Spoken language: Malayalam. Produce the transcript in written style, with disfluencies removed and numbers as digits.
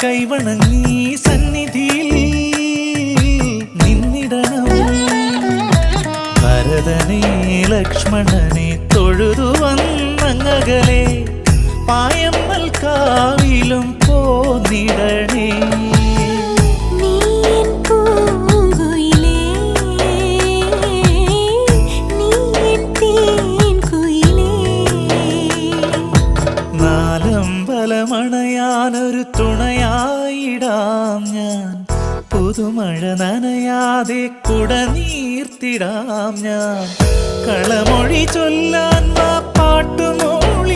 കൈവണങ്ങി സന്നിധിയിൽ നിന്നിടണം. ഭരതനെ ലക്ഷ്മണനെ തൊഴുതു വന്നങ്ങകലെ പായമ്മൽ കാവിലും പോന്നിടണേ. നാലമ്പലമണയാനൊരു തുണയായിടാം ഞാൻ, പുതുമഴ നനയാതെ കുട നീർത്തിടാം ഞാൻ. കളമൊഴി ചൊല്ലാൻ പാട്ടുമോ